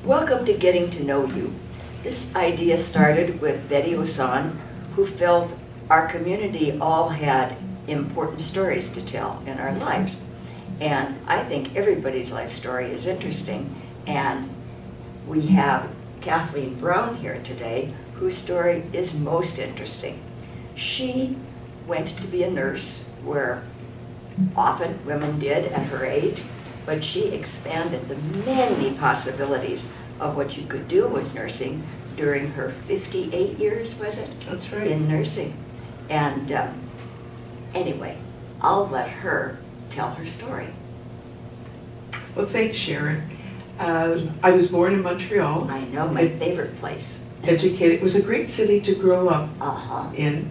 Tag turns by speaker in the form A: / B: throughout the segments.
A: Welcome to Getting to Know You. This idea started with Betty Osan, who felt our community all had important stories to tell in our lives. And I think everybody's life story is interesting. And we have Kathleen Brown here today, whose story is most interesting. She went to be a nurse, where often women did at her age, but she expanded the many possibilities of what you could do with nursing during her 58 years, was it?
B: That's right.
A: In nursing. And anyway, I'll let her tell her story.
B: Well, thanks, Sharon. I was born in Montreal.
A: I know, my favorite place.
B: Educated. It was a great city to grow up in.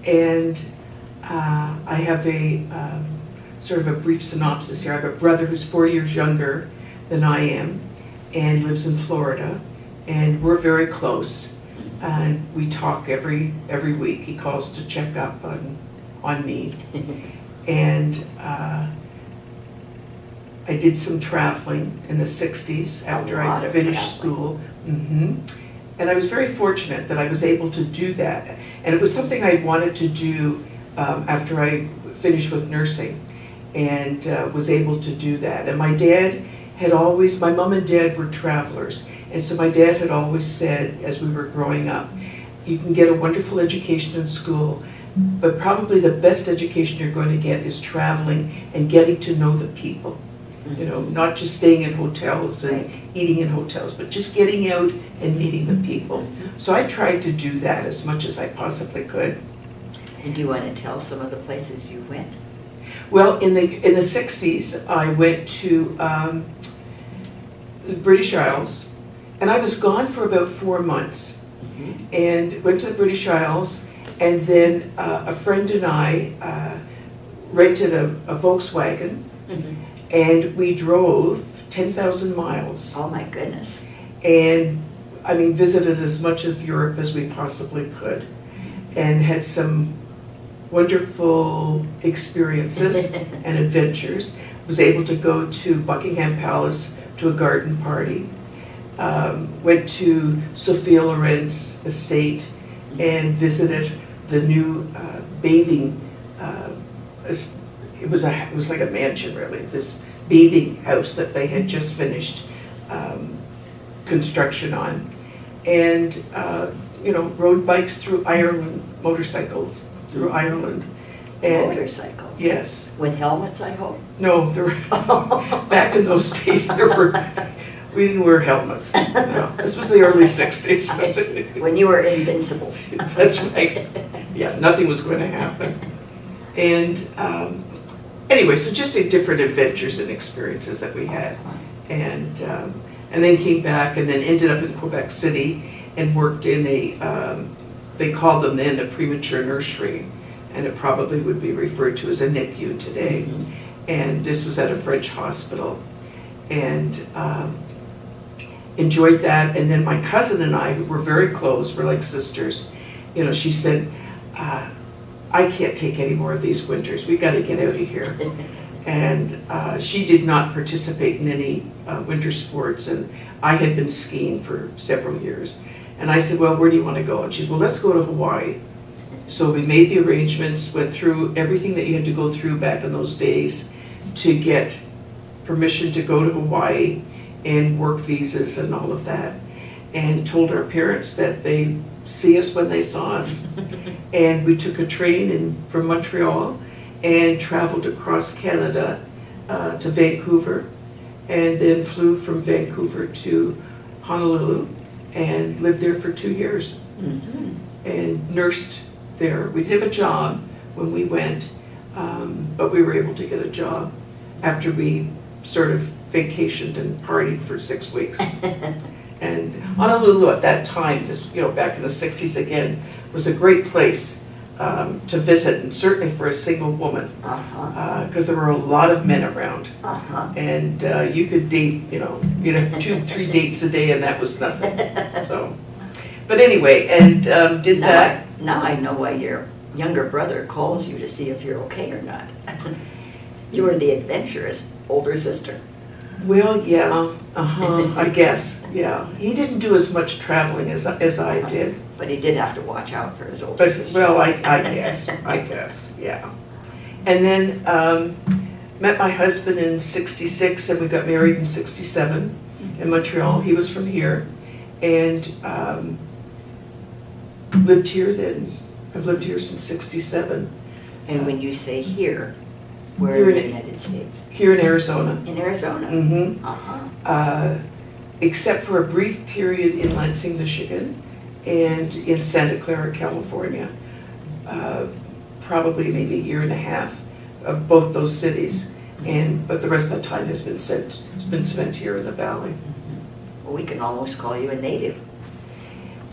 B: And I have a sort of a brief synopsis here. I have a brother who's 4 years younger than I am and lives in Florida. And we're very close. And we talk every week. He calls to check up on me. And I did some traveling in the 60s after I finished school. And I was very fortunate that I was able to do that. And it was something I wanted to do after I finished with nursing, and was able to do that. And my dad had always, my mom and dad were travelers. And so my dad had always said, as we were growing up, you can get a wonderful education in school, but probably the best education you're going to get is traveling and getting to know the people. You know, not just staying in hotels and eating in hotels, but just getting out and meeting the people. So I tried to do that as much as I possibly could.
A: And do you want to tell some of the places you went?
B: Well, in the 60s, I went to the British Isles, and I was gone for about 4 months, and went to the British Isles, and then a friend and I rented a Volkswagen, and we drove 10,000 miles.
A: Oh my goodness.
B: And I mean, visited as much of Europe as we possibly could, and had some wonderful experiences and adventures. Was able to go to Buckingham Palace to a garden party. Went to Sophia Loren's estate and visited the new bathing. It was like a mansion, really. This bathing house that they had just finished construction on, and you know, rode bikes through Ireland, motorcycles through Ireland. And
A: motorcycles?
B: Yes.
A: With helmets, I hope?
B: No, there were, back in those days, we didn't wear helmets. No, this was the early 60s.
A: When you were invincible.
B: That's right. Yeah, nothing was going to happen. And anyway, so just different adventures and experiences that we had. And then came back and then ended up in Quebec City and worked in a, they called them then a premature nursery, and it probably would be referred to as a NICU today. And this was at a French hospital. And enjoyed that. And then my cousin and I, who were very close, were like sisters, you know, she said, I can't take any more of these winters. We got to get out of here. And she did not participate in any winter sports, and I had been skiing for several years. And I said, well, where do you want to go? And she said, well, let's go to Hawaii. So we made the arrangements, went through everything that you had to go through back in those days to get permission to go to Hawaii and work visas and all of that. And told our parents that they see us when they saw us. And we took a train from Montreal and traveled across Canada to Vancouver, and then flew from Vancouver to Honolulu and lived there for 2 years and nursed there. We did have a job when we went, but we were able to get a job after we sort of vacationed and partied for 6 weeks. And Honolulu at that time, this, you know, back in the 60s again, was a great place to visit, and certainly for a single woman, because there were a lot of men around, and you could date, you know, 2-3 dates a day, and that was nothing. So, but anyway, and did that.
A: Now I know why your younger brother calls you to see if you're okay or not. You were the adventurous older sister.
B: Well, yeah, I guess, yeah. He didn't do as much traveling as I did.
A: But he did have to watch out for his older
B: But,
A: sister.
B: well, I guess, yeah. And then met my husband in '66, and we got married in '67 in Montreal. He was from here, and lived here then. I've lived here since '67.
A: And when you say here, where
B: Here
A: in the
B: in-
A: United States?
B: Here in Arizona.
A: In Arizona?
B: Mm-hmm.
A: Uh-huh.
B: Except for a brief period in Lansing, Michigan, and in Santa Clara, California. Probably maybe a year and a half of both those cities, but the rest of the time has been spent here in the valley.
A: Well, we can almost call you a native.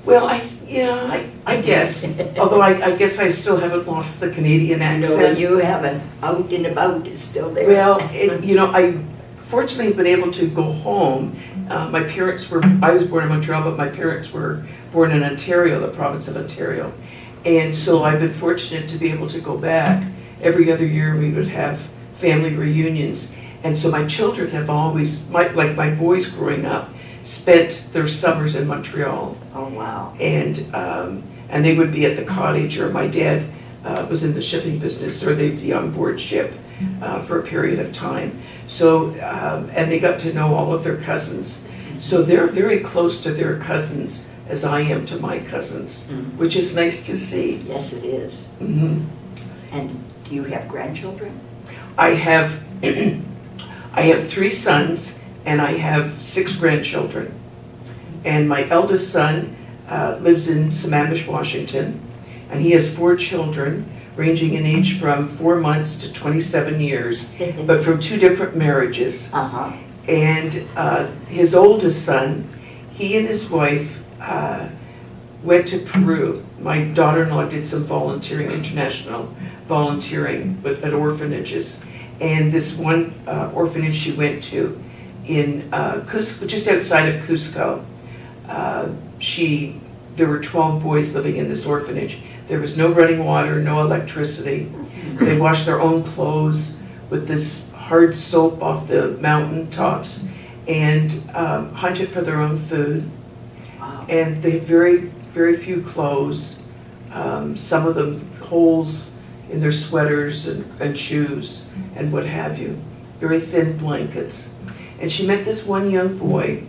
B: Well, I guess, although I guess I still haven't lost the Canadian
A: No,
B: accent.
A: you haven't. Out and about is still there.
B: Well, I fortunately have been able to go home. My parents I was born in Montreal, but my parents were born in Ontario, the province of Ontario. And so I've been fortunate to be able to go back. Every other year we would have family reunions. And so my children have always, like my boys growing up, spent their summers in Montreal.
A: Oh, wow.
B: And they would be at the cottage, or my dad was in the shipping business, or they'd be on board ship for a period of time. So, and they got to know all of their cousins. So they're very close to their cousins as I am to my cousins, which is nice to see.
A: Yes, it is.
B: Mm-hmm.
A: And do you have grandchildren?
B: I have 3 sons, and I have 6 grandchildren. And my eldest son lives in Sammamish, Washington, and he has 4 children, ranging in age from 4 months to 27 years, but from 2 different marriages.
A: Uh-huh.
B: And his oldest son, he and his wife went to Peru. My daughter-in-law did some volunteering, international volunteering at orphanages. And this one orphanage she went to in Cusco, just outside of Cusco, there were 12 boys living in this orphanage. There was no running water, no electricity. They washed their own clothes with this hard soap off the mountain tops, and hunted for their own food.
A: Wow.
B: And they had very, very few clothes. Some of them holes in their sweaters and shoes and what have you. Very thin blankets. And she met this one young boy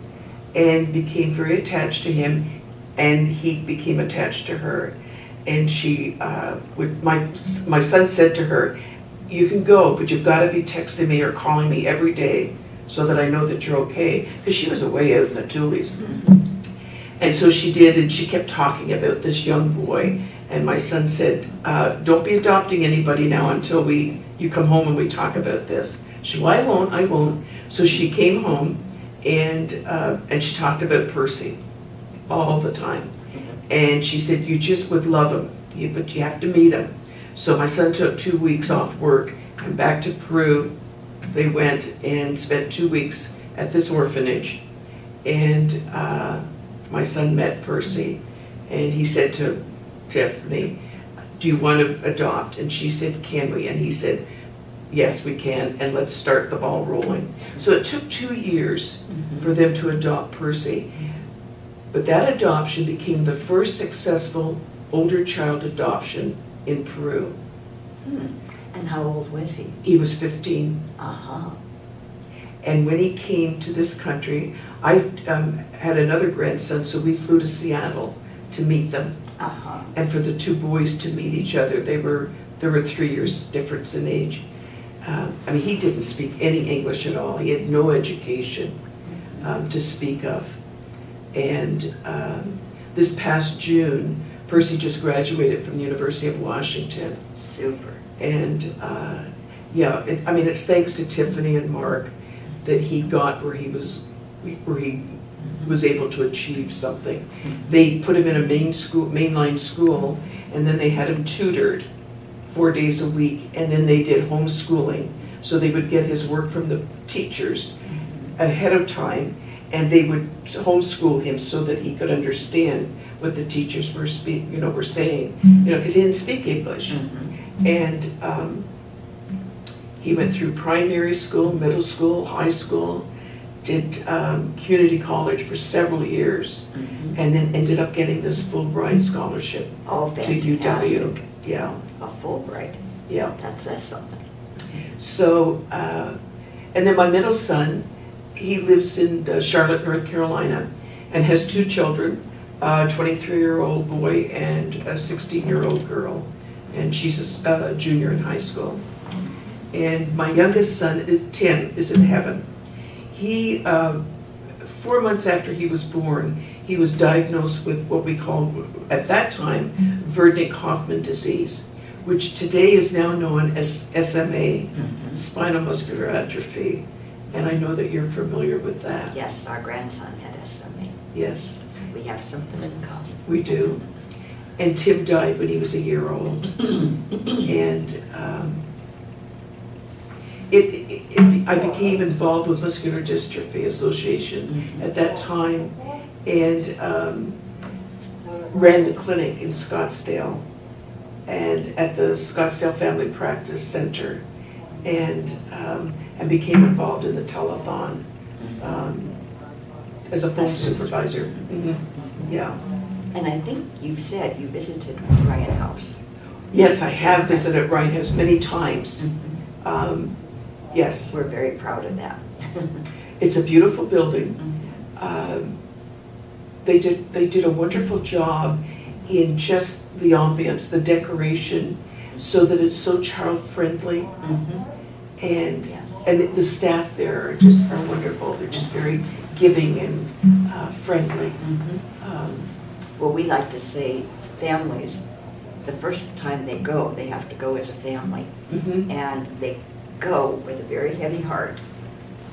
B: and became very attached to him, and he became attached to her. And my son said to her, "You can go, but you've got to be texting me or calling me every day so that I know that you're okay," because she was away out in the Tules. And so she did, and she kept talking about this young boy. And my son said, "Don't be adopting anybody now until you come home and we talk about this." She said, "Well, I won't." So she came home, and she talked about Percy all the time. And she said, "You just would love him, but you have to meet him." So my son took 2 weeks off work and back to Peru. They went and spent 2 weeks at this orphanage. And my son met Percy, and he said to Tiffany, "Do you want to adopt?" And she said, "Can we?" And he said, "Yes, we can, and let's start the ball rolling." So it took 2 years for them to adopt Percy. But that adoption became the first successful older child adoption in Peru.
A: And how old was he?
B: He was 15.
A: Uh-huh.
B: And when he came to this country, I had another grandson, so we flew to Seattle to meet them.
A: Uh-huh.
B: And for the 2 boys to meet each other, there were 3 years difference in age. He didn't speak any English at all. He had no education to speak of. And this past June, Percy just graduated from the University of Washington.
A: Super.
B: And it's thanks to Tiffany and Mark that he got where he was able to achieve something. They put him in a mainline school, and then they had him tutored 4 days a week, and then they did homeschooling. So they would get his work from the teachers ahead of time, and they would homeschool him so that he could understand what the teachers were saying, because he didn't speak English. And he went through primary school, middle school, high school, did community college for several years,
A: Mhm.
B: and then ended up getting this Fulbright scholarship
A: Oh,
B: to
A: fantastic.
B: UW. Yeah,
A: A Fulbright,
B: yeah.
A: that says something.
B: So, and then my middle son, he lives in Charlotte, North Carolina, and has 2 children, a 23-year-old boy and a 16-year-old girl, and she's a junior in high school. And my youngest son, Tim, is in heaven. He, 4 months after he was born, he was diagnosed with what we called, at that time, Verdnick-Hoffman disease, which today is now known as SMA, spinal muscular atrophy. And I know that you're familiar with that.
A: Yes, our grandson had SMA,
B: Yes,
A: so we have something in common.
B: we do. And Tim died when he was a year old. And I became involved with Muscular Dystrophy Association at that time, and ran the clinic in Scottsdale and at the Scottsdale Family Practice Center, and became involved in the telethon as a phone supervisor. Yeah.
A: And I think you've said you visited Ryan House.
B: Yes, I have visited Ryan House many times. Yes,
A: We're very proud of that.
B: it's a beautiful building. They did a wonderful job in just the ambience, the decoration, so that it's so child-friendly. And
A: Yes.
B: the staff there are wonderful. They're just very giving and friendly.
A: Well, we like to say families, the first time they go, they have to go as a family. And they go with a very heavy heart,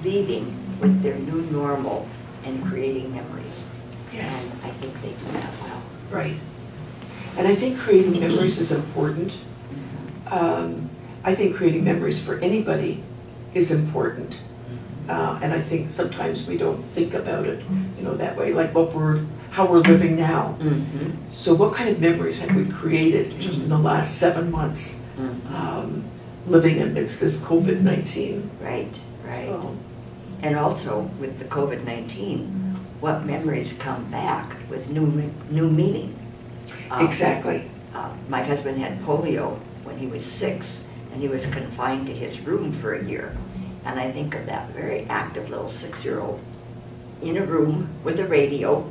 A: leaving with their new normal and creating memories.
B: Yes.
A: And I think they do that well.
B: Right. And I think creating memories is important. I think creating memories for anybody is important. And I think sometimes we don't think about it, that way, like how we're living now. So what kind of memories have we created in the last 7 months, living amidst this COVID-19?
A: Right, right.
B: So,
A: And also with the COVID-19, what memories come back with new meaning.
B: exactly.
A: My husband had polio when he was 6, and he was confined to his room for a year. And I think of that very active little 6-year-old in a room with a radio.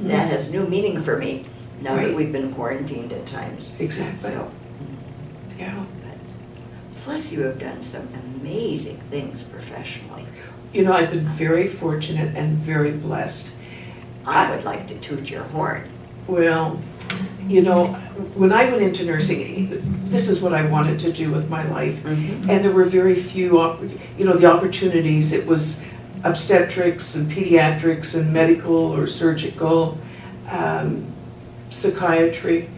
A: That has new meaning for me now that
B: Right.
A: we've been quarantined at times.
B: Exactly.
A: So,
B: Yeah.
A: plus you have done some amazing things professionally.
B: I've been very fortunate and very blessed.
A: I would like to toot your horn.
B: Well, when I went into nursing, this is what I wanted to do with my life. And there were very few, the opportunities. It was obstetrics and pediatrics and medical or surgical, psychiatry.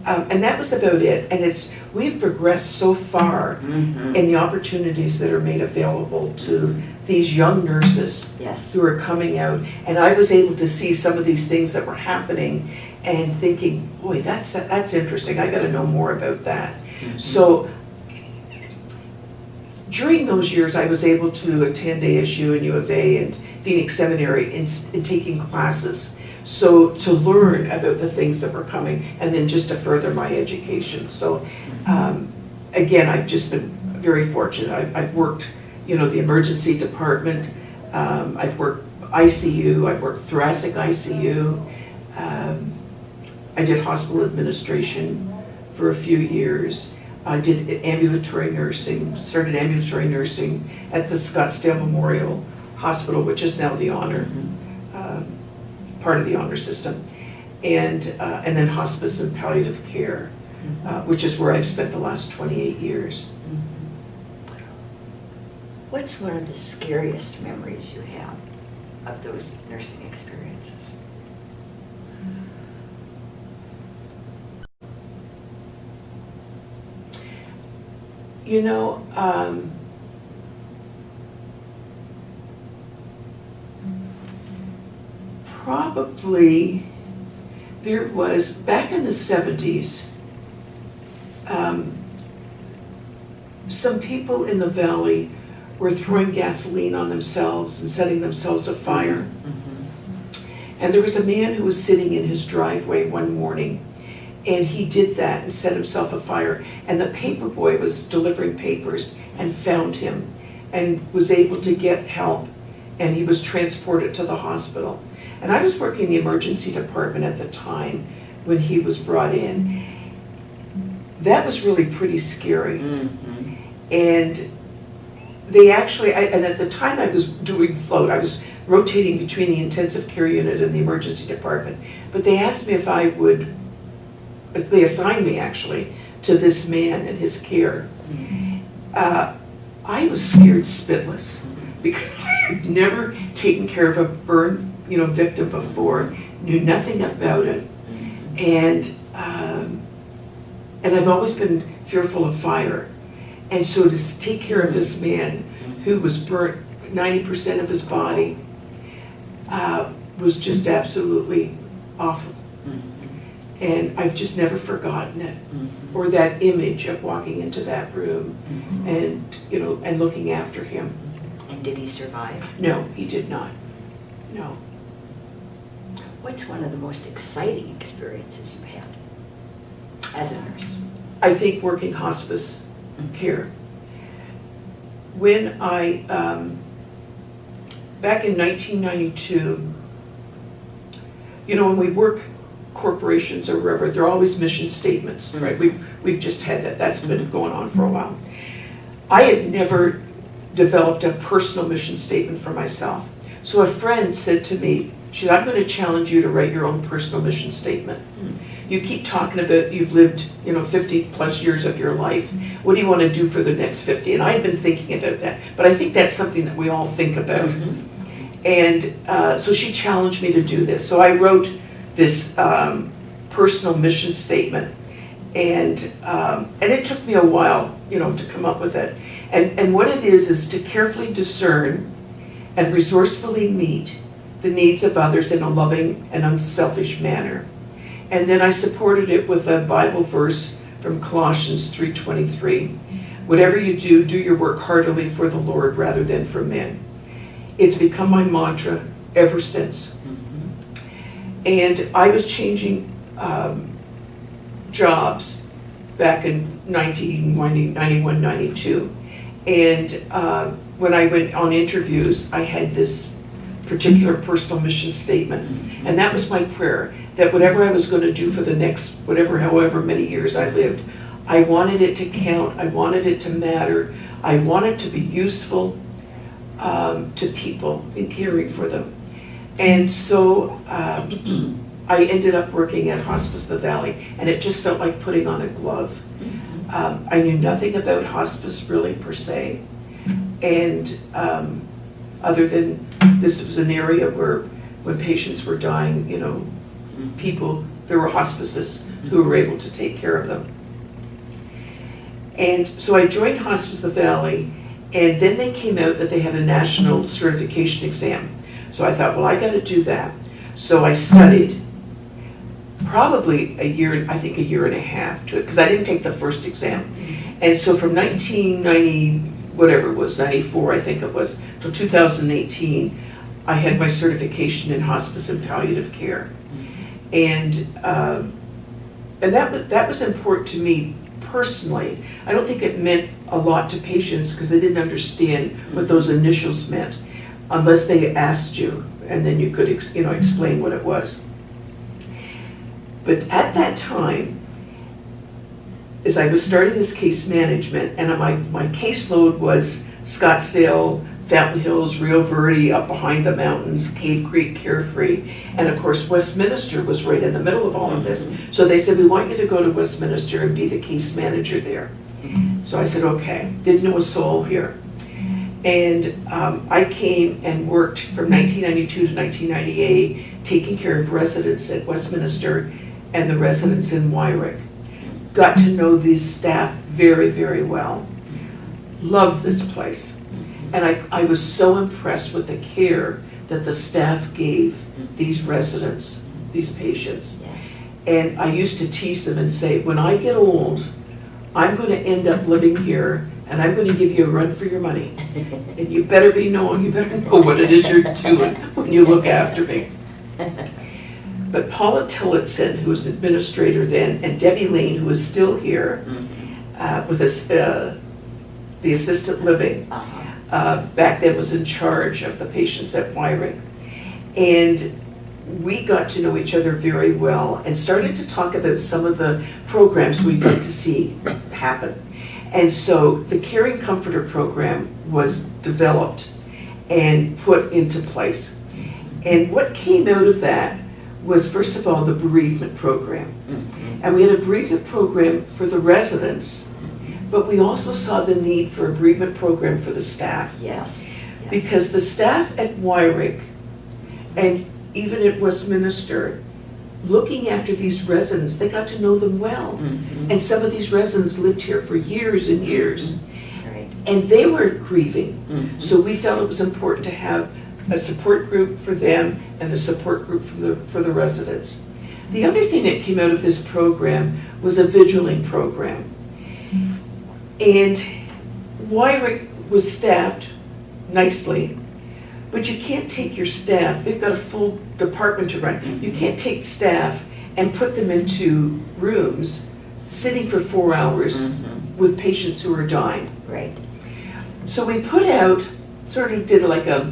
B: And that was about it. And we've progressed so far in the opportunities that are made available to these young nurses
A: Yes.
B: who are coming out. And I was able to see some of these things that were happening and thinking, boy, that's interesting. I got to know more about that. So during those years, I was able to attend ASU and U of A and Phoenix Seminary in taking classes. So to learn about the things that were coming and then just to further my education. So again, I've just been very fortunate. I've worked, the emergency department. I've worked ICU. I've worked thoracic ICU. I did hospital administration for a few years. I did ambulatory nursing, started ambulatory nursing at the Scottsdale Memorial Hospital, which is now the Honor, part of the Honor system, and then hospice and palliative care, which is where I've spent the last 28 years.
A: What's one of the scariest memories you have of those nursing experiences?
B: Probably there was, back in the 70s, some people in the valley were throwing gasoline on themselves and setting themselves afire. And there was a man who was sitting in his driveway one morning, and he did that and set himself afire. And the paper boy was delivering papers and found him and was able to get help, and he was transported to the hospital. And I was working in the emergency department at the time when he was brought in. That was really pretty scary. And they actually, and at the time I was doing float, I was rotating between the intensive care unit and the emergency department. But they asked me if they assigned me actually to this man and his care. I was scared spitless because I had never taken care of a burn, victim before, knew nothing about it, and I've always been fearful of fire, and so to take care of this man who was burnt 90% of his body was just absolutely awful. And I've just never forgotten it, or that image of walking into that room and, and looking after him.
A: And did he survive?
B: No, he did not. No.
A: What's one of the most exciting experiences you've had as a nurse?
B: I think working hospice care. When I, back in 1992, when we work corporations or wherever, there are always mission statements, right? We've just had that. That's been going on for a while. I had never developed a personal mission statement for myself. So a friend said to me, she said, I'm going to challenge you to write your own personal mission statement. You keep talking about you've lived, 50 plus years of your life. What do you want to do for the next 50? And I had been thinking about that. But I think that's something that we all think about. And so she challenged me to do this. So I wrote this personal mission statement, and it took me a while, to come up with it. And what it is to carefully discern and resourcefully meet the needs of others in a loving and unselfish manner. And then I supported it with a Bible verse from Colossians 3:23. Whatever you do, do your work heartily for the Lord rather than for men. It's become my mantra ever since. And I was changing jobs back in 1991, 92. And when I went on interviews, I had this particular personal mission statement. And that was my prayer, that whatever I was going to do for the next, however many years I lived, I wanted it to count, I wanted it to matter, I wanted to be useful to people in caring for them. And so I ended up working at Hospice the Valley, and it just felt like putting on a glove. I knew nothing about hospice really per se, and other than this was an area where when patients were dying, there were hospices who were able to take care of them. And so I joined Hospice the Valley, and then they came out that they had a national certification exam. So I thought, well, I got to do that. So I studied probably a year and a half to it, because I didn't take the first exam. And so from 1990, whatever it was, 94 I think it was, till 2018, I had my certification in hospice and palliative care. And that was important to me personally. I don't think it meant a lot to patients because they didn't understand what those initials meant unless they asked you, and then you could explain what it was. But at that time, as I was starting this case management, and my caseload was Scottsdale, Fountain Hills, Rio Verde, up behind the mountains, Cave Creek, Carefree, and of course Westminster was right in the middle of all of this. So they said, we want you to go to Westminster and be the case manager there. So I said, okay, didn't know a soul here. And I came and worked from 1992 to 1998, taking care of residents at Westminster and the residents in Wyrick. Got to know these staff very, very well. Loved this place. And I was so impressed with the care that the staff gave these residents, these patients.
A: Yes.
B: And I used to tease them and say, when I get old, I'm going to end up living here and I'm going to give you a run for your money. And you better know what it is you're doing when you look after me. But Paula Tillotson, who was an administrator then, and Debbie Lane, who is still here with us, the assisted living, back then was in charge of the patients at Wyrick. And we got to know each other very well and started to talk about some of the programs we'd like to see happen. And so the Caring Comforter program was developed and put into place. And what came out of that was, first of all, the bereavement program. And we had a bereavement program for the residents, but we also saw the need for a bereavement program for the staff.
A: Yes.
B: Because the staff at Wyrick and even at Westminster, looking after these residents, they got to know them well. And some of these residents lived here for years and years.
A: Right.
B: And they were grieving. So we felt it was important to have a support group for them and the support group for the residents. The other thing that came out of this program was a vigiling program. And Wyrick was staffed nicely, but you can't take your staff, they've got a full department to run. You can't take staff and put them into rooms sitting for 4 hours with patients who are dying.
A: Right.
B: So we put out, sort of did like a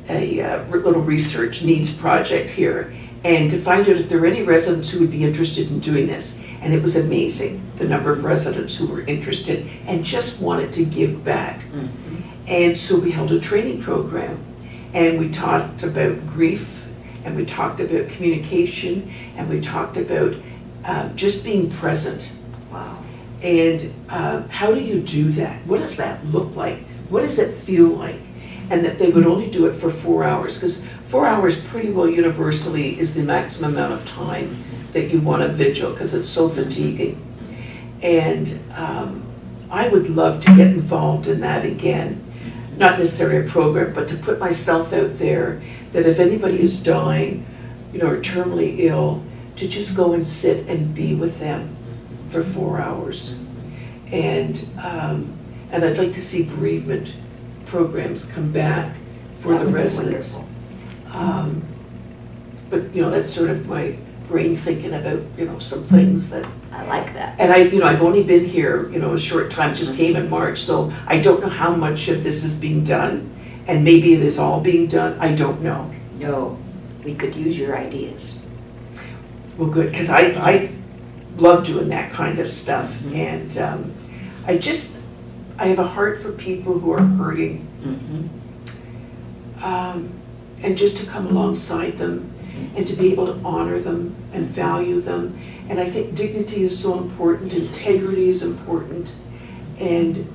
B: little research needs project here, and to find out if there were any residents who would be interested in doing this. And it was amazing, the number of residents who were interested and just wanted to give back. And so we held a training program, and we talked about grief, and we talked about communication, and we talked about just being present.
A: Wow.
B: And how do you do that? What does that look like? What does it feel like? And that they would only do it for 4 hours, because 4 hours pretty well universally is the maximum amount of time that you want to vigil, because it's so fatiguing. And I would love to get involved in that again. Not necessarily a program, but to put myself out there, that if anybody is dying, or terminally ill, to just go and sit and be with them for 4 hours. And I'd like to see bereavement programs come back for the residents. But that's sort of my brain thinking about some things that
A: I like that.
B: And I've only been here a short time, just came in March, so I don't know how much of this is being done, and maybe it is all being done. I don't know.
A: No, we could use your ideas.
B: Well, good, because I love doing that kind of stuff, and I have a heart for people who are hurting, and just to come alongside them and to be able to honor them and value them. And I think dignity is so important, integrity is important, and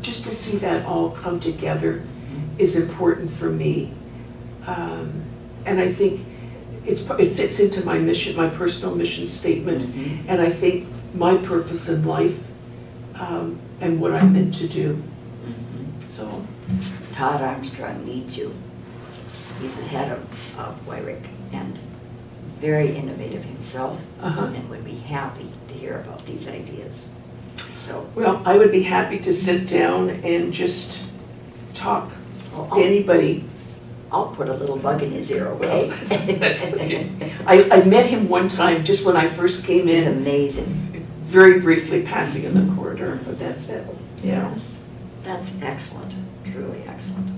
B: just to see that all come together is important for me. And I think it fits into my mission, my personal mission statement, and I think my purpose in life and what I'm meant to do. So,
A: Todd Armstrong needs you. He's the head of Wyrick and very innovative himself, and would be happy to hear about these ideas. So,
B: well, I would be happy to sit down and just talk to anybody.
A: I'll put a little bug in his ear, okay?
B: Well, that's okay. I met him one time just when I first came in.
A: It's amazing.
B: Very briefly passing in the corridor, but that's it. Yeah.
A: Yes, that's excellent, truly excellent.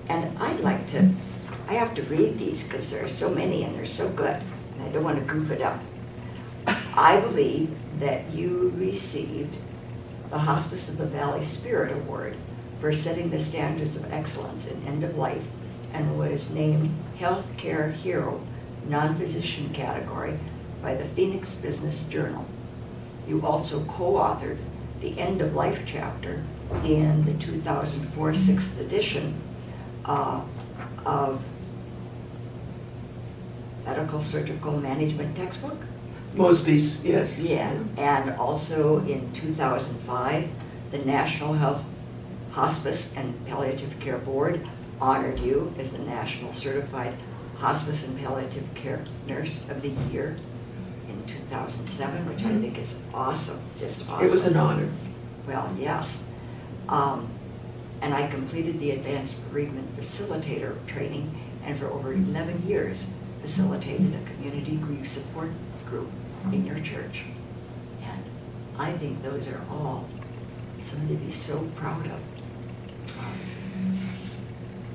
A: And I have to read these because there are so many and they're so good, and I don't want to goof it up. I believe that you received the Hospice of the Valley Spirit Award for setting the standards of excellence in end of life, and was named Healthcare Hero non-physician category by the Phoenix Business Journal. You also co-authored the end of life chapter in the 2004 6th edition of Medical Surgical Management textbook.
B: Mosby's, yes.
A: Yeah, and also in 2005, the National Health Hospice and Palliative Care Board honored you as the National Certified Hospice and Palliative Care Nurse of the Year in 2007, which I think is awesome, just awesome.
B: It was an honor.
A: Well, yes. And I completed the Advanced Bereavement Facilitator training, and for over 11 years facilitated a community grief support group in your church. And I think those are all something to be so proud of.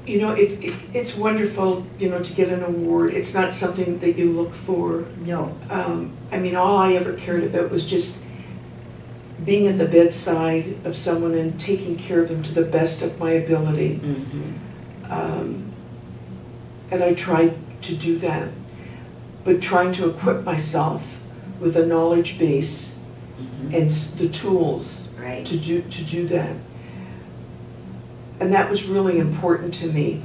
B: You know, it's wonderful, you know, to get an award. It's not something that you look for.
A: No.
B: I mean, all I ever cared about was just being at the bedside of someone and taking care of them to the best of my ability.
A: Mm-hmm.
B: And I tried to do that, but trying to equip myself with a knowledge base
A: Mm-hmm.
B: and the tools
A: Right.
B: to do that. And that was really important to me.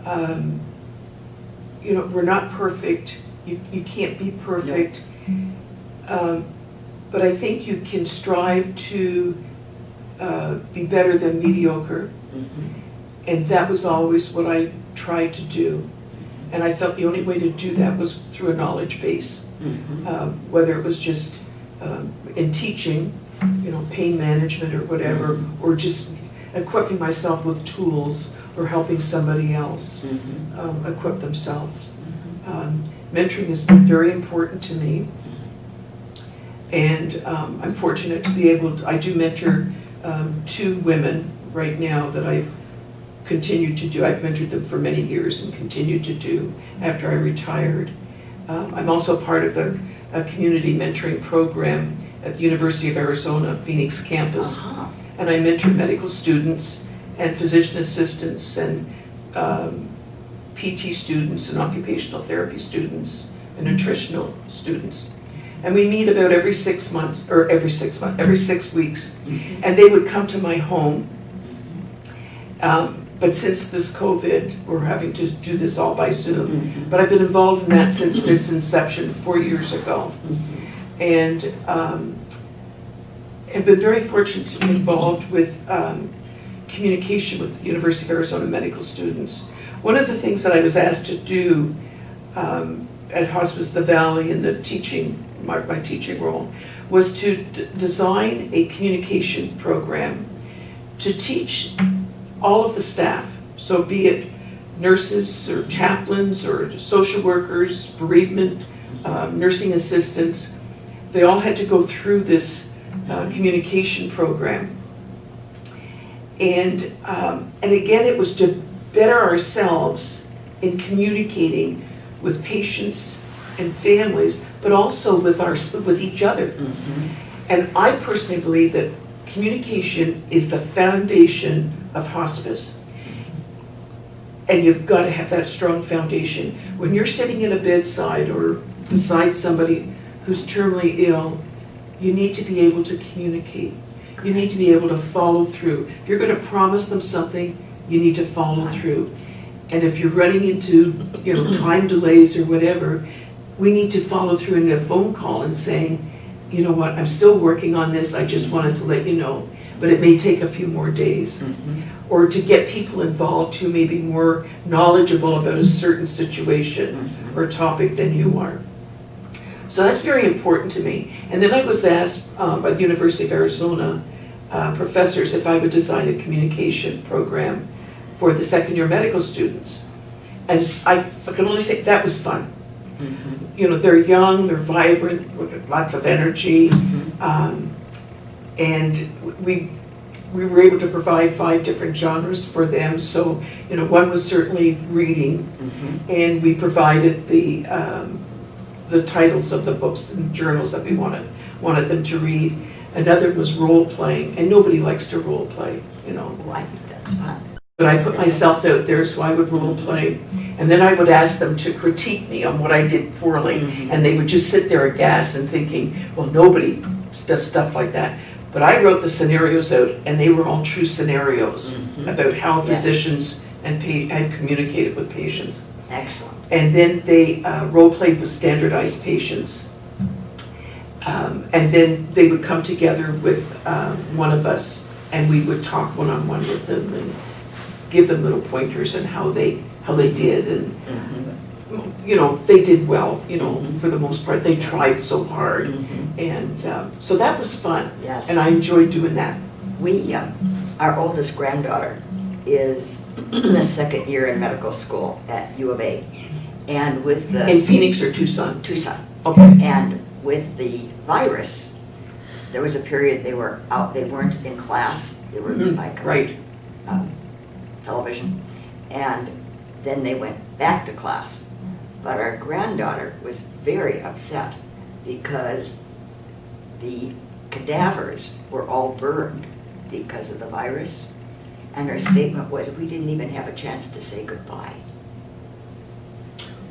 A: Mm-hmm.
B: You know, we're not perfect. You can't be perfect. But I think you can strive to be better than mediocre.
A: Mm-hmm.
B: And that was always what I tried to do. And I felt the only way to do that was through a knowledge base.
A: Mm-hmm.
B: Whether it was just in teaching, you know, pain management or whatever,
A: Mm-hmm.
B: or just equipping myself with tools or helping somebody else
A: Mm-hmm.
B: equip themselves.
A: Mm-hmm.
B: Mentoring has been very important to me. And I'm fortunate to be able to, I do mentor 2 women right now that I've continued to do. I've mentored them for many years and continued to do after I retired. I'm also part of a community mentoring program at the University of Arizona Phoenix campus.
A: Uh-huh.
B: And I mentor medical students and physician assistants and PT students and occupational therapy students and nutritional students. And we meet about every 6 months, or every 6 weeks.
A: Mm-hmm.
B: And they would come to my home. But since this COVID, we're having to do this all by Zoom.
A: Mm-hmm.
B: But I've been involved in that since its inception 4 years ago.
A: Mm-hmm.
B: And have been very fortunate to be involved with communication with the University of Arizona medical students. One of the things that I was asked to do at Hospice the Valley in the teaching, my teaching role, was to design a communication program to teach all of the staff, so be it nurses or chaplains or social workers, bereavement, nursing assistants, they all had to go through this communication program. And again, it was to better ourselves in communicating with patients and families, but also with each other.
A: Mm-hmm.
B: And I personally believe that communication is the foundation of hospice. And you've got to have that strong foundation. When you're sitting at a bedside or beside somebody who's terminally ill, you need to be able to communicate. You need to be able to follow through. If you're going to promise them something, you need to follow through. And if you're running into, you know, time delays or whatever, we need to follow through in a phone call and saying, you know what, I'm still working on this, I just wanted to let you know, but it may take a few more days.
A: Mm-hmm.
B: Or to get people involved who may be more knowledgeable about a certain situation or topic than you are. So that's very important to me. And then I was asked by the University of Arizona professors if I would design a communication program for the second-year medical students. And I can only say that was fun.
A: Mm-hmm.
B: You know, they're young, they're vibrant, with lots of energy,
A: Mm-hmm.
B: and we were able to provide 5 different genres for them. So, you know, one was certainly reading,
A: Mm-hmm.
B: and we provided the titles of the books and journals that we wanted them to read. Another was role playing, and nobody likes to role play, you know.
A: Oh, I think that's fun.
B: But I put myself out there, so I would role play, and then I would ask them to critique me on what I did poorly,
A: Mhm.
B: and they would just sit there aghast and thinking, well, nobody does stuff like that. But I wrote the scenarios out, and they were all true scenarios
A: Mhm.
B: about how
A: Yes.
B: physicians had communicated with patients.
A: Excellent.
B: And then they role played with standardized patients. And then they would come together with one of us, and we would talk one-on-one with them and give them little pointers on how they did. And
A: Mm-hmm.
B: you know, they did well, you know,
A: Mhm.
B: for the most part. They tried so hard.
A: Mhm.
B: And so that was fun.
A: Yes.
B: And I enjoyed doing that.
A: We, our oldest granddaughter is in the second year in medical school at U of A. And with the
B: In Phoenix or Tucson?
A: Tucson.
B: Okay.
A: And with the virus, there was a period they were out, they weren't in class, they were
B: Mhm.
A: like
B: Right.
A: television. And then they went back to class. But our granddaughter was very upset because the cadavers were all burned because of the virus. And her statement was, we didn't even have a chance to say goodbye.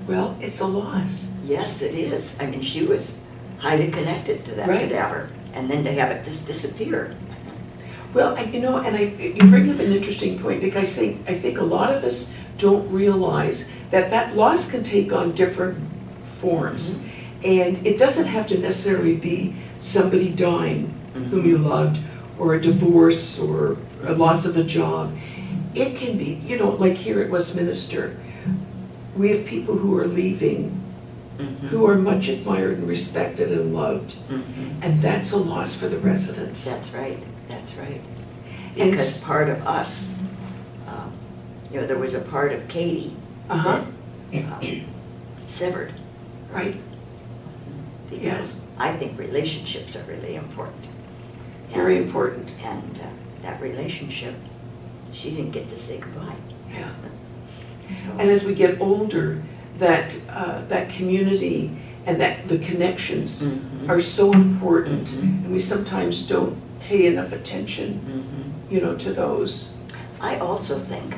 B: Well, it's a loss.
A: Yes, it is. I mean, she was highly connected to that
B: Right.
A: cadaver. And then to have it just disappear.
B: Well, you know, and you bring up an interesting point, because I think a lot of us don't realize that that loss can take on different forms. And it doesn't have to necessarily be somebody dying whom you loved, or a divorce, or a loss of a job. It can be, you know, like here at Westminster, we have people who are leaving, who are much admired and respected and loved. And that's a loss for the residents.
A: That's right, that's right.
B: And
A: Because part of us, you know, there was a part of Katie
B: Uh-huh,
A: that severed.
B: right.
A: Because I think relationships are really important.
B: Very
A: And-
B: important.
A: And that relationship, she didn't get to say goodbye.
B: Yeah.
A: So,
B: And as we get older, that community and that the connections
A: Mhm.
B: are so important.
A: Mhm.
B: And we sometimes don't pay enough attention, you know, to those.
A: I also think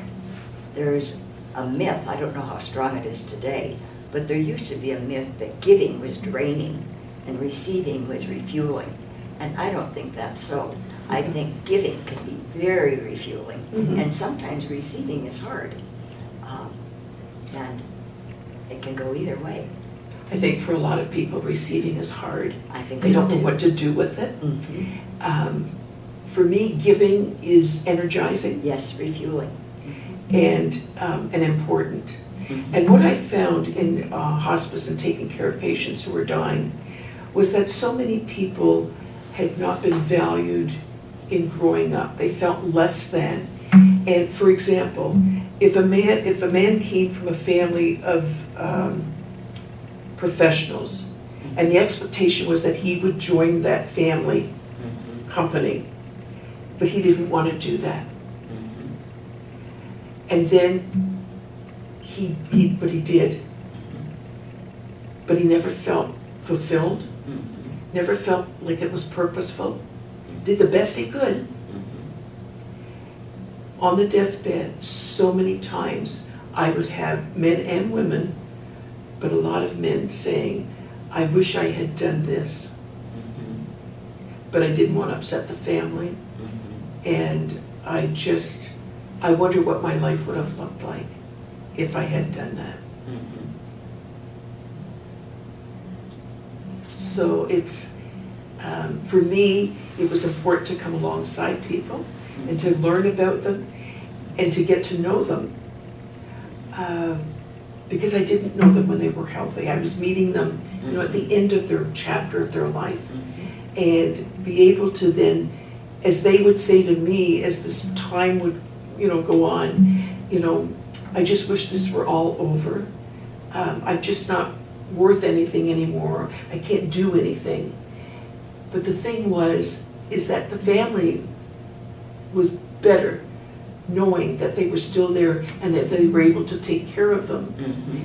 A: there's a myth, I don't know how strong it is today, but there used to be a myth that giving was draining and receiving was refueling. And I don't think that's so. I think giving can be very refueling,
B: Mhm.
A: and sometimes receiving is hard. And it can go either way.
B: I think for a lot of people, receiving is hard.
A: I think
B: They
A: so
B: don't know
A: too.
B: what to do with it.
A: Mhm.
B: For me, giving is energizing
A: Yes, refueling.
B: and important. And what I found in hospice and taking care of patients who were dying was that so many people had not been valued in growing up. They felt less than. And for example, if a man came from a family of professionals, and the expectation was that he would join that family company, but he didn't want to do that. And then but he did. But he never felt fulfilled, never felt like it was purposeful, did the best he could. On the deathbed, so many times, I would have men and women, but a lot of men saying, I wish I had done this, but I didn't want to upset the family. And I wonder what my life would have looked like if I had done that. So it's, for me, it was important to come alongside people and to learn about them and to get to know them. Because I didn't know them when they were healthy. I was meeting them, you know, at the end of their chapter of their life. And be able to then, as they would say to me, as this time would, you know, go on, you know, I just wish this were all over. I'm just not worth anything anymore. I can't do anything. But the thing is that the family was better knowing that they were still there and that they were able to take care of them.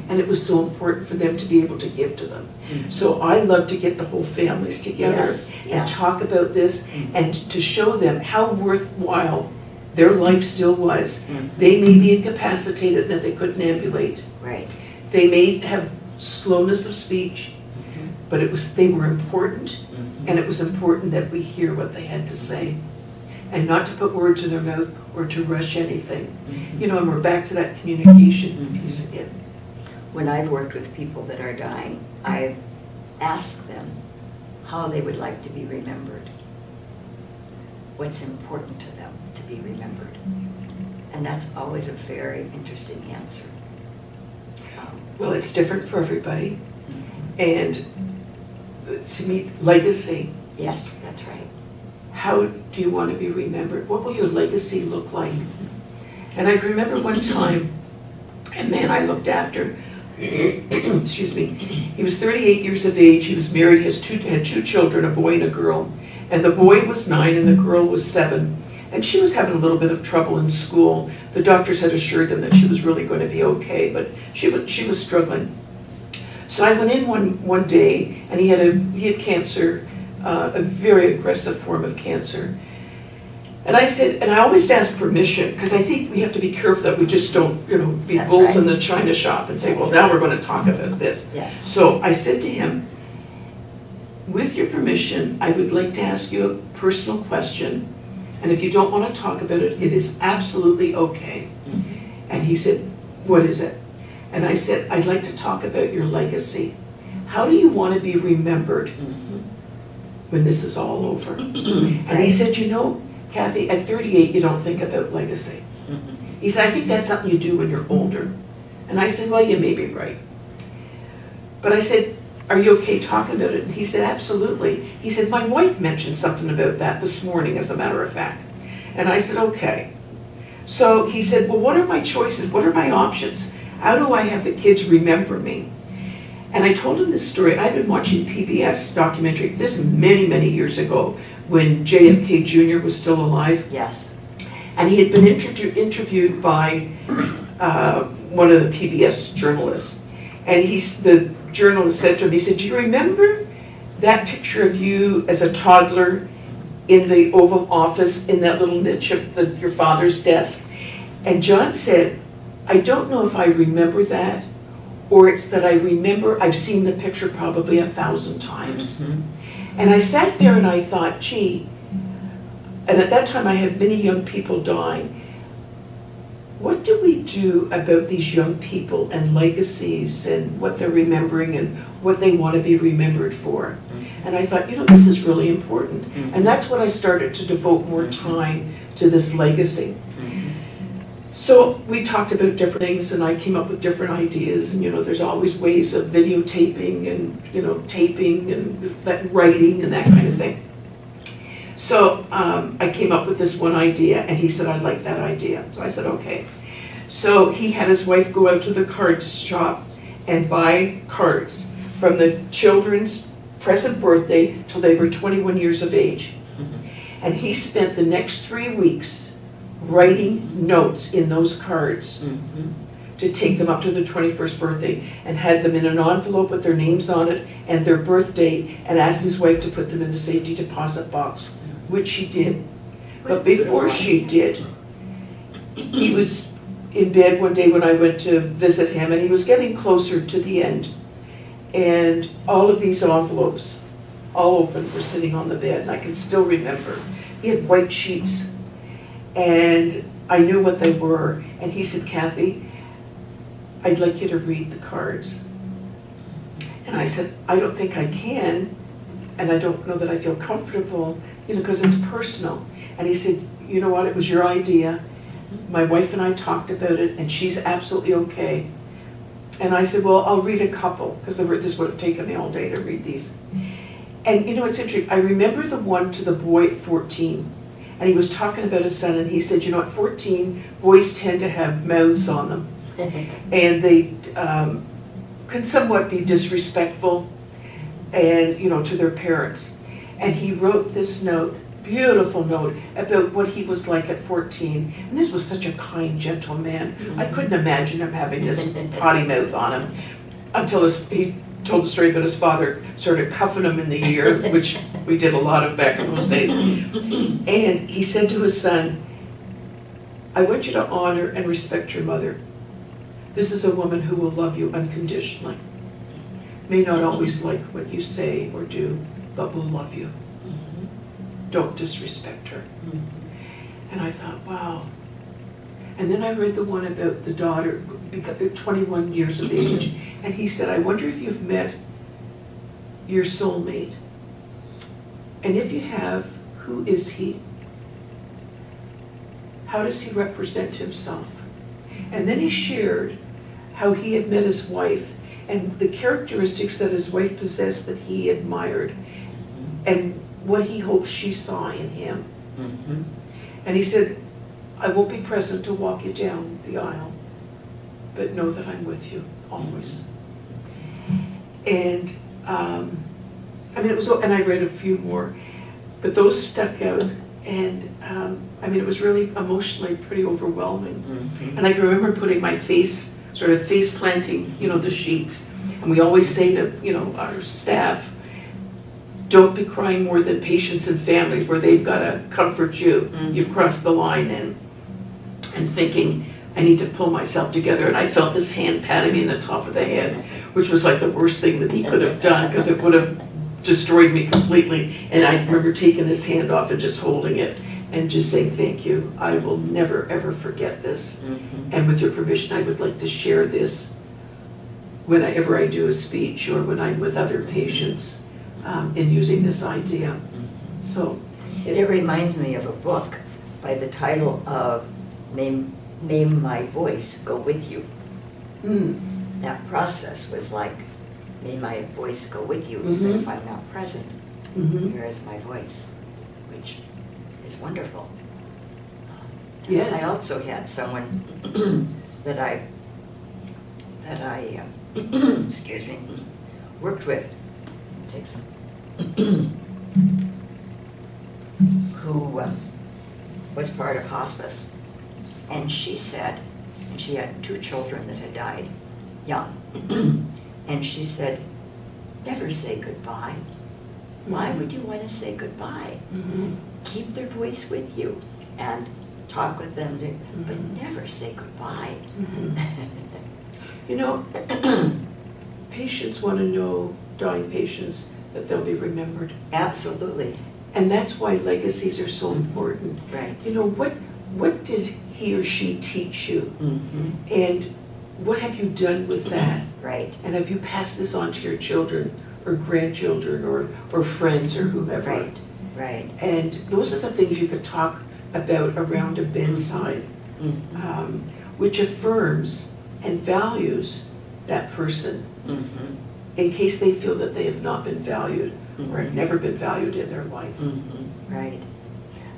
B: And it was so important for them to be able to give to them. So I love to get the whole families together and talk about this and to show them how worthwhile their life still was. They may be incapacitated, that they couldn't ambulate.
A: Right.
B: They may have slowness of speech, but they were important, and it was important that we hear what they had to say. And not to put words in their mouth or to rush anything. You know, and we're back to that communication piece again.
A: When I've worked with people that are dying, I've asked them how they would like to be remembered. What's important to them to be remembered. And that's always a very interesting answer.
B: Well, it's different for everybody. And to me, legacy.
A: Yes, that's right.
B: How do you want to be remembered? What will your legacy look like? And I remember one time, a man I looked after, excuse me, he was 38 years of age, he was married, had two children, a boy and a girl. And the boy was 9 and the girl was 7. And she was having a little bit of trouble in school. The doctors had assured them that she was really going to be okay, but she was struggling. So I went in one day, and he had cancer, a very aggressive form of cancer. And I said, and I always ask permission, because I think we have to be careful that we just don't, be
A: That's
B: bulls
A: right.
B: in the china shop and say, well, now we're going to talk about this.
A: Yes.
B: So I said to him, with your permission, I would like to ask you a personal question, and if you don't want to talk about it, it is absolutely okay. And he said, what is it? And I said, I'd like to talk about your legacy. How do you want to be remembered when this is all over? And he said, Cathy, at 38, you don't think about legacy. He said, I think that's something you do when you're older. And I said, well, you may be right. But I said, are you okay talking about it? And he said, absolutely. He said, my wife mentioned something about that this morning, as a matter of fact. And I said, okay. So he said, well, what are my choices? What are my options? How do I have the kids remember me? And I told him this story. I'd been watching PBS documentary, this many, many years ago, when JFK Jr. was still alive.
A: Yes.
B: And he had been interviewed by one of the PBS journalists. And the journalist said to him, he said, do you remember that picture of you as a toddler in the Oval Office in that little niche of your father's desk? And John said, I don't know if I remember that, or it's that I remember I've seen the picture probably 1,000 times. And I sat there and I thought, gee, and at that time I had many young people dying. What do we do about these young people and legacies and what they're remembering and what they want to be remembered for? And I thought, this is really important. And that's when I started to devote more time to this legacy. So we talked about different things, and I came up with different ideas, and there's always ways of videotaping and taping and writing and that kind of thing. So I came up with this one idea, and he said, I like that idea. So I said, okay. So he had his wife go out to the card shop and buy cards from the children's present birthday till they were 21 years of age. And he spent the next 3 weeks writing notes in those cards to take them up to their 21st birthday, and had them in an envelope with their names on it and their birth date, and asked his wife to put them in the safety deposit box, which she did. But before she did, he was in bed one day when I went to visit him, and he was getting closer to the end, and all of these envelopes, all open, were sitting on the bed, and I can still remember. He had white sheets, and I knew what they were, and he said, Cathy, I'd like you to read the cards. And I said, I don't think I can, and I don't know that I feel comfortable, because it's personal. And he said, you know what, it was your idea. My wife and I talked about it, and she's absolutely okay. And I said, well, I'll read a couple, because this would have taken me all day to read these. And it's interesting, I remember the one to the boy at 14. And he was talking about his son, and he said, at 14, boys tend to have mouths on them. And they can somewhat be disrespectful and, to their parents. And he wrote this note, beautiful note, about what he was like at 14. And this was such a kind, gentle man. I couldn't imagine him having this potty mouth on him until he told the story about his father sort of cuffing him in the ear, which we did a lot of back in those days. And he said to his son, I want you to honor and respect your mother. This is a woman who will love you unconditionally. May not always like what you say or do, but will love you. Don't disrespect her. And I thought, wow. And then I read the one about the daughter, 21 years of age, and he said, I wonder if you've met your soulmate. And if you have, who is he? How does he represent himself? And then he shared how he had met his wife and the characteristics that his wife possessed that he admired and what he hoped she saw in him.
A: Mm-hmm.
B: And he said, I won't be present to walk you down the aisle, but know that I'm with you always. And I mean, it was, and I read a few more, but those stuck out. And I mean, it was really emotionally pretty overwhelming.
A: Mm-hmm.
B: And I can remember putting my face, sort of face planting, you know, the sheets. And we always say to, you know, our staff, don't be crying more than patients and families where they've got to comfort you.
A: Mm-hmm.
B: You've crossed the line. And thinking, I need to pull myself together. And I felt this hand patting me in the top of the head, which was like the worst thing that he could have done because it would have destroyed me completely. And I remember taking his hand off and just holding it and just saying, thank you. I will never, ever forget this.
A: Mm-hmm.
B: And with your permission, I would like to share this whenever I do a speech or when I'm with other patients in using this idea. So
A: It reminds me of a book by the title of May My Voice Go With You. That process was like, may my voice go with you, even if I'm not present. Here is my voice, which is wonderful.
B: Yes.
A: I also had someone that I excuse me, worked with, take some, who was part of hospice. And she said, and she had 2 children that had died young, and she said, never say goodbye. Why would you want to say goodbye? Keep their voice with you and talk with them, but never say goodbye.
B: You know, patients want to know, dying patients, that they'll be remembered.
A: Absolutely.
B: And that's why legacies are so important.
A: Right.
B: You know, what did he or she teach you? And what have you done with that?
A: Right.
B: And have you passed this on to your children or grandchildren or friends or whoever?
A: Right. Right.
B: And those are the things you could talk about around a bedside, which affirms and values that person in case they feel that they have not been valued or have never been valued in their life.
A: Right.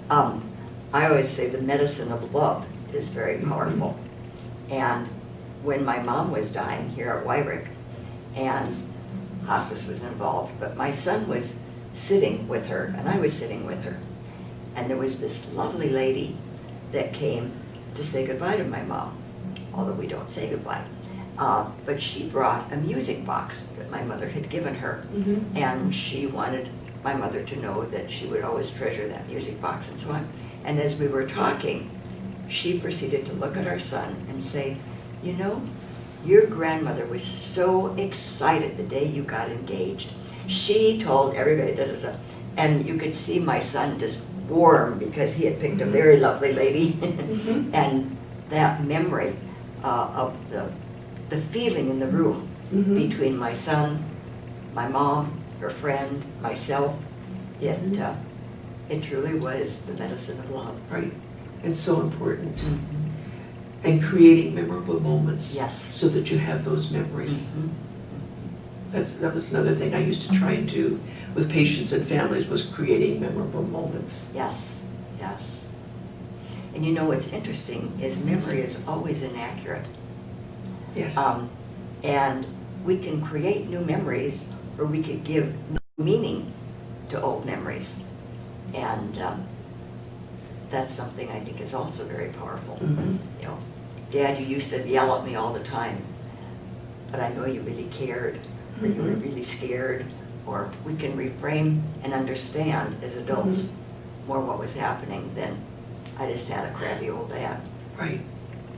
A: I always say the medicine of love is very powerful. And when my mom was dying here at Wyrick, and hospice was involved, but my son was sitting with her, and I was sitting with her. And there was this lovely lady that came to say goodbye to my mom, although we don't say goodbye. But she brought a music box that my mother had given her, and she wanted my mother to know that she would always treasure that music box and so on. And as we were talking, she proceeded to look at our son and say, you know, your grandmother was so excited the day you got engaged. She told everybody, da, da, da. And you could see my son just warm because he had picked a very lovely lady. And that memory of the feeling in the room between my son, my mom, her friend, myself, it truly was the medicine of love.
B: Right. And so important. And creating memorable moments.
A: Yes.
B: So that you have those memories. That was another thing I used to try and do with patients and families, was creating memorable moments.
A: Yes, yes. And you know what's interesting is memory is always inaccurate.
B: Yes.
A: And we can create new memories, or we could give new meaning to old memories. And that's something I think is also very powerful. You know, Dad, you used to yell at me all the time, but I know you really cared, or you were really scared, or we can reframe and understand as adults more what was happening than I just had a crabby old dad.
B: Right.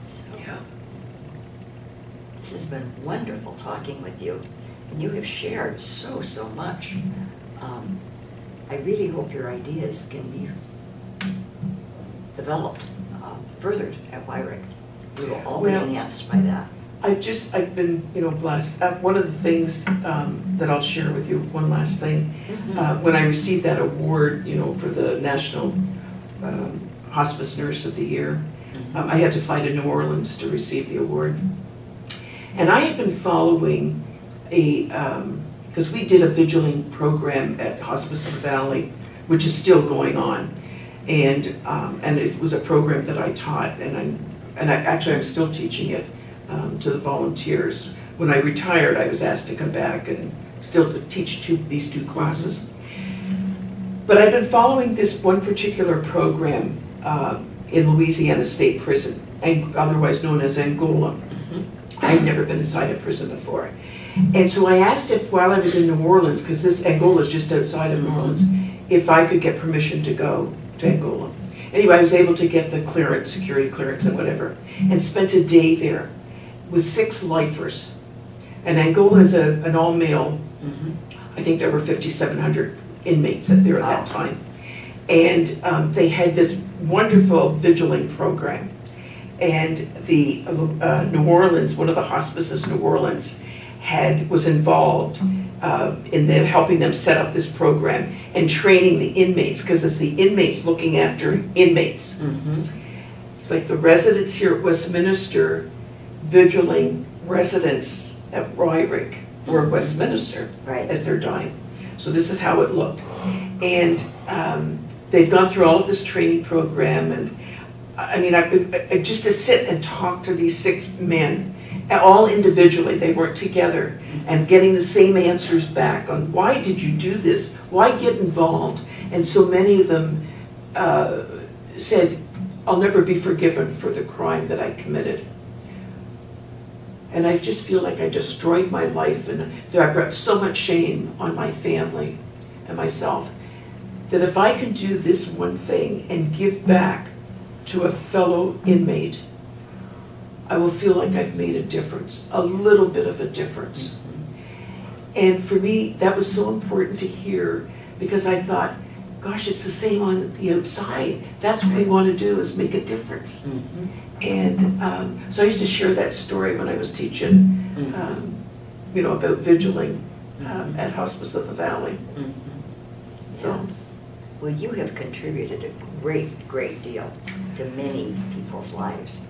A: So,
B: Yeah.
A: this has been wonderful talking with you, and you have shared so much. I really hope your ideas can be developed, furthered at Wyrick. We will all be
B: Well,
A: enhanced by that.
B: I've been, you know, blessed. One of the things that I'll share with you, one last thing, when I received that award, you know, for the National Hospice Nurse of the Year, I had to fly to New Orleans to receive the award. And I had been following because we did a vigiling program at Hospice of the Valley, which is still going on. And it was a program that I taught, and I'm still teaching it to the volunteers. When I retired, I was asked to come back and still teach these two classes. But I've been following this one particular program in Louisiana State Prison, otherwise known as Angola. I'd never been inside a prison before. And so I asked if, while I was in New Orleans, because this Angola is just outside of New Orleans, if I could get permission to go to Angola. Anyway, I was able to get the clearance, security clearance and whatever, and spent a day there with 6 lifers. And Angola is an all-male, I think there were 5,700 inmates there at that time. And they had this wonderful vigiling program. And the New Orleans, one of the hospices, New Orleans, was involved in them helping them set up this program and training the inmates, because it's the inmates looking after inmates. It's like the residents here at Westminster vigiling residents at Ryrick or Westminster as they're dying. So this is how it looked. And they'd gone through all of this training program, and I mean, just to sit and talk to these 6 men, all individually, they weren't together, and getting the same answers back on why did you do this, why get involved, and so many of them said, I'll never be forgiven for the crime that I committed. And I just feel like I destroyed my life, and I brought so much shame on my family and myself, that if I can do this one thing and give back to a fellow inmate, I will feel like I've made a difference, a little bit of a difference. And for me, that was so important to hear, because I thought, gosh, it's the same on the outside. That's what we want to do, is make a difference. And so I used to share that story when I was teaching, about vigiling at Hospice of the Valley. So.
A: Well, you have contributed a great deal to many people's lives.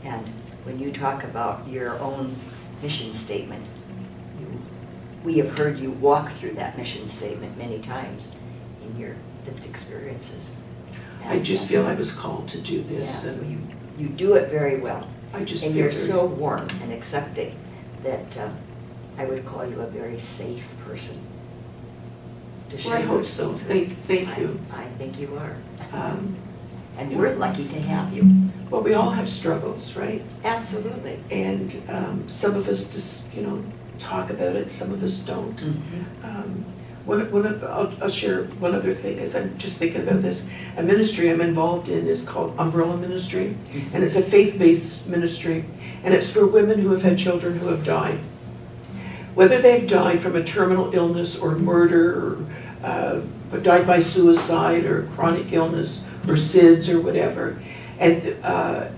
A: And when you talk about your own mission statement, we have heard you walk through that mission statement many times in your lived experiences. And
B: I just feel I was called to do this.
A: Yeah, and you do it very well.
B: And
A: you're so warm and accepting that I would call you a very safe person.
B: Well, I hope so. Thank you.
A: I think you are. And we're lucky to have you.
B: Well, we all have struggles, right?
A: Absolutely.
B: And some of us just, talk about it, some of us don't. I'll share one other thing as I'm just thinking about this. A ministry I'm involved in is called Umbrella Ministry, and it's a faith-based ministry, and it's for women who have had children who have died. Whether they've died from a terminal illness or murder, or died by suicide or chronic illness or SIDS or whatever. And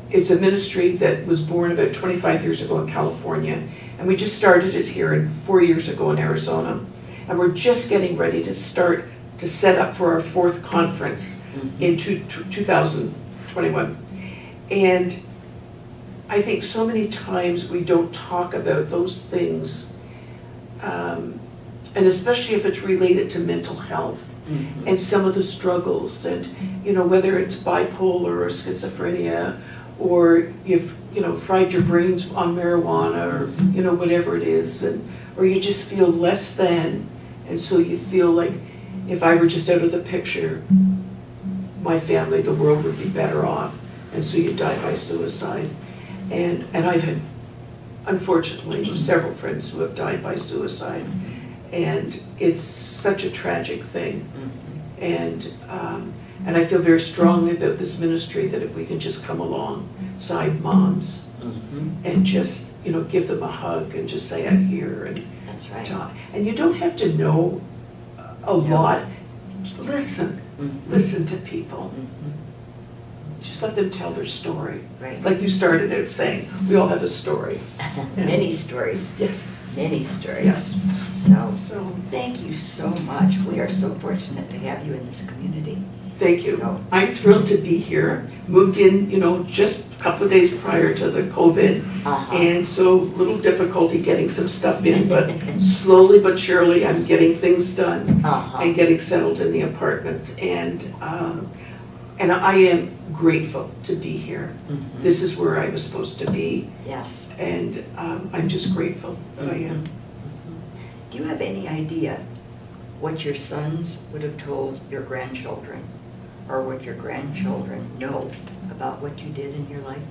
B: it's a ministry that was born about 25 years ago in California, and we just started it here 4 years ago in Arizona. And we're just getting ready to start to set up for our 4th conference in 2021. And I think so many times we don't talk about those things, and especially if it's related to mental health and some of the struggles, and whether it's bipolar or schizophrenia, or you've fried your brains on marijuana, or whatever it is, or you just feel less than, and so you feel like if I were just out of the picture, my family, the world would be better off, and so you die by suicide. And I've had, unfortunately, several friends who have died by suicide, and it's such a tragic thing. And I feel very strongly about this ministry, that if we can just come alongside moms and just give them a hug and just say, I'm here, and
A: that's right.
B: talk. And you don't have to know a lot. Listen to people. Just let them tell their story.
A: Right.
B: Like you started out saying, we all have a story.
A: Many stories.
B: Yes.
A: Many stories.
B: Yes.
A: So thank you so much. We are so fortunate to have you in this community.
B: Thank you.
A: So.
B: I'm thrilled to be here. Moved in, just couple of days prior to the COVID.
A: Uh-huh.
B: And so little difficulty getting some stuff in, but slowly but surely I'm getting things done
A: Uh-huh.
B: and getting settled in the apartment. And I am grateful to be here.
A: Mhm.
B: This is where I was supposed to be,
A: Yes.
B: and I'm just grateful that I am.
A: Do you have any idea what your sons would have told your grandchildren, or what your grandchildren know about what you did in your life?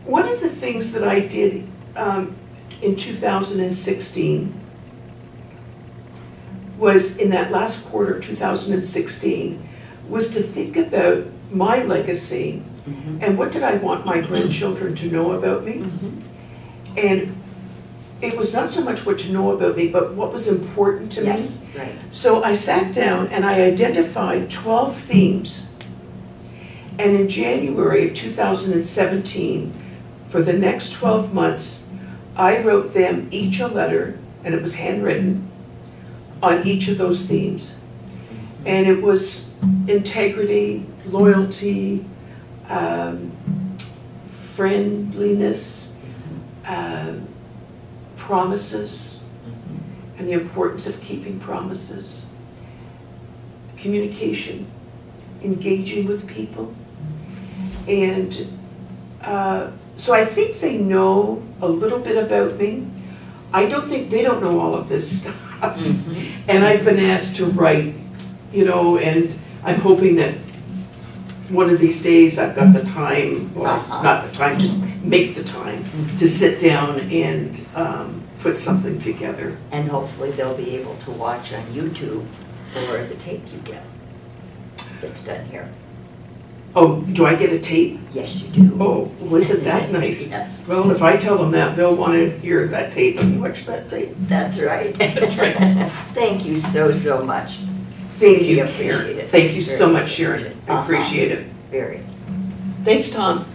B: One of the things that I did in 2016 was, in that last quarter of 2016, was to think about my legacy
A: Mhm.
B: and what did I want my grandchildren to know about me.
A: Mhm.
B: And it was not so much what to know about me, but what was important to me.
A: Yes, right.
B: So I sat down and I identified 12 themes. And in January of 2017, for the next 12 months, I wrote them each a letter, and it was handwritten, on each of those themes. And it was integrity, loyalty, friendliness, promises, and the importance of keeping promises, communication, engaging with people. And so I think they know a little bit about me. I don't think they don't know all of this stuff. And I've been asked to write, and I'm hoping that one of these days I've got the time, or not the time, just make the time to sit down and put something together.
A: And hopefully they'll be able to watch on YouTube or the tape you get that's done here.
B: Oh, do I get a tape?
A: Yes, you do.
B: Oh, wasn't that nice?
A: Yes.
B: Well, if I tell them that, they'll want to hear that tape and watch that tape.
A: That's right.
B: That's right.
A: Thank you so, so much.
B: Thank
A: Really
B: you,
A: appreciate
B: Sharon.
A: it.
B: Thank you
A: Very
B: so much,
A: much
B: Sharon.
A: appreciate it.
B: I appreciate it.
A: Very.
B: Thanks, Tom.